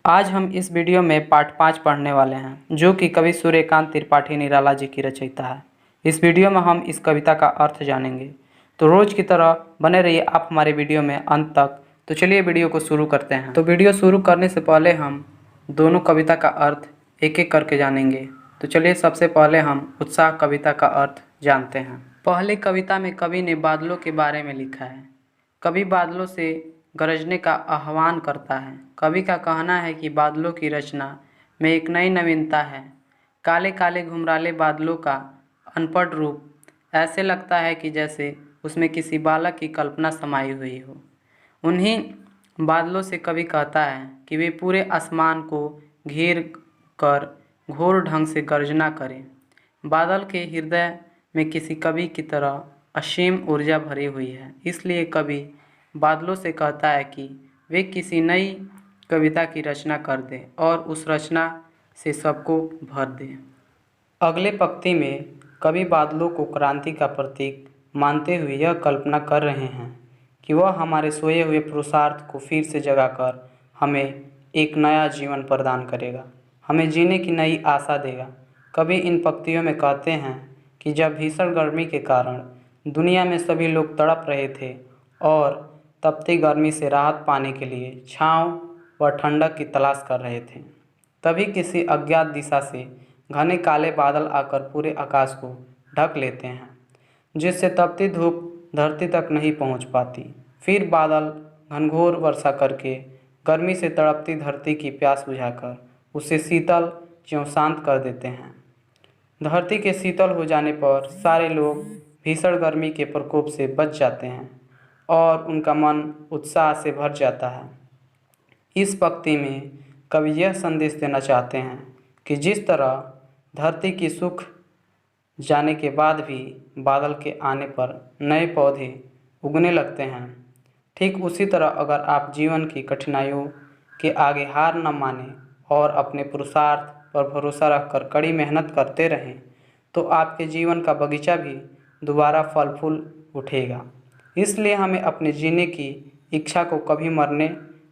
आज हम इस वीडियो में पार्ट 5 पढ़ने वाले हैं, जो कि कवि सूर्यकांत त्रिपाठी निराला जी की रचयिता है। इस वीडियो में हम इस कविता का अर्थ जानेंगे, तो रोज़ की तरह बने रहिए आप हमारे वीडियो में अंत तक। तो चलिए वीडियो को शुरू करते हैं। तो वीडियो शुरू करने से पहले हम दोनों कविता का अर्थ एक एक करके जानेंगे। तो चलिए सबसे पहले हम उत्साह कविता का अर्थ जानते हैं। पहले कविता में कवि ने बादलों के बारे में लिखा है। कवि बादलों से गरजने का आह्वान करता है। कवि का कहना है कि बादलों की रचना में एक नई नवीनता है। काले काले घुमराले बादलों का अनपढ़ रूप ऐसे लगता है कि जैसे उसमें किसी बालक की कल्पना समाई हुई हो। उन्हीं बादलों से कवि कहता है कि वे पूरे आसमान को घेर कर घोर ढंग से गर्जना करें। बादल के हृदय में किसी कवि की तरह असीम ऊर्जा भरी हुई है, इसलिए कवि बादलों से कहता है कि वे किसी नई कविता की रचना कर दें और उस रचना से सबको भर दें। अगले पंक्ति में कवि बादलों को क्रांति का प्रतीक मानते हुए यह कल्पना कर रहे हैं कि वह हमारे सोए हुए पुरुषार्थ को फिर से जगाकर हमें एक नया जीवन प्रदान करेगा, हमें जीने की नई आशा देगा। कवि इन पंक्तियों में कहते हैं कि जब भीषण गर्मी के कारण दुनिया में सभी लोग तड़प रहे थे और तपती गर्मी से राहत पाने के लिए छांव व ठंडक की तलाश कर रहे थे, तभी किसी अज्ञात दिशा से घने काले बादल आकर पूरे आकाश को ढक लेते हैं, जिससे तपती धूप धरती तक नहीं पहुंच पाती। फिर बादल घनघोर वर्षा करके गर्मी से तड़पती धरती की प्यास बुझाकर उसे शीतल ज्यों शांत कर देते हैं। धरती के शीतल हो जाने पर सारे लोग भीषण गर्मी के प्रकोप से बच जाते हैं और उनका मन उत्साह से भर जाता है। इस पंक्ति में कवि यह संदेश देना चाहते हैं कि जिस तरह धरती की सूख जाने के बाद भी बादल के आने पर नए पौधे उगने लगते हैं, ठीक उसी तरह अगर आप जीवन की कठिनाइयों के आगे हार न मानें और अपने पुरुषार्थ पर भरोसा रखकर कड़ी मेहनत करते रहें, तो आपके जीवन का बगीचा भी दोबारा फल फूल उठेगा। इसलिए हमें अपने जीने की इच्छा को कभी मरने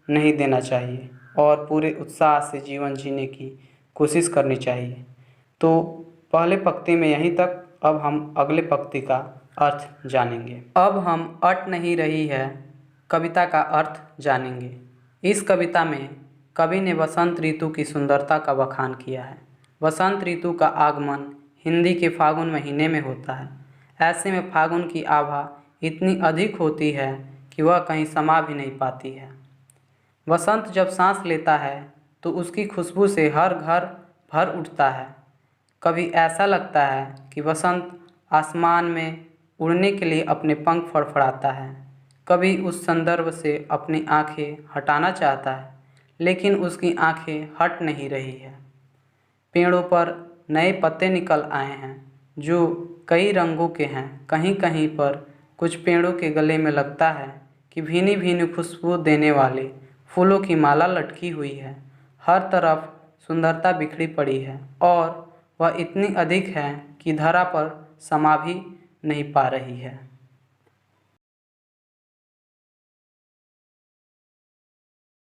नहीं देना चाहिए और पूरे उत्साह से जीवन जीने की कोशिश करनी चाहिए। तो पहले पंक्ति में यहीं तक। अब हम अगले पंक्ति का अर्थ जानेंगे। अब हम अट नहीं रही है कविता का अर्थ जानेंगे। इस कविता में कवि ने वसंत ऋतु की सुंदरता का बखान किया है। वसंत ऋतु का आगमन हिंदी के फागुन महीने में होता है। ऐसे में फागुन की आभा इतनी अधिक होती है कि वह कहीं समा भी नहीं पाती है। वसंत जब सांस लेता है तो उसकी खुशबू से हर घर भर उठता है। कभी ऐसा लगता है कि वसंत आसमान में उड़ने के लिए अपने पंख फड़फड़ाता है। कभी उस संदर्भ से अपनी आंखें हटाना चाहता है, लेकिन उसकी आंखें हट नहीं रही है। पेड़ों पर नए पत्ते निकल आए हैं जो कई रंगों के हैं। कहीं कहीं पर कुछ पेड़ों के गले में लगता है कि भीनी भीनी खुशबू देने वाले फूलों की माला लटकी हुई है। हर तरफ सुंदरता बिखरी पड़ी है और वह इतनी अधिक है कि धरा पर समा भी नहीं पा रही है।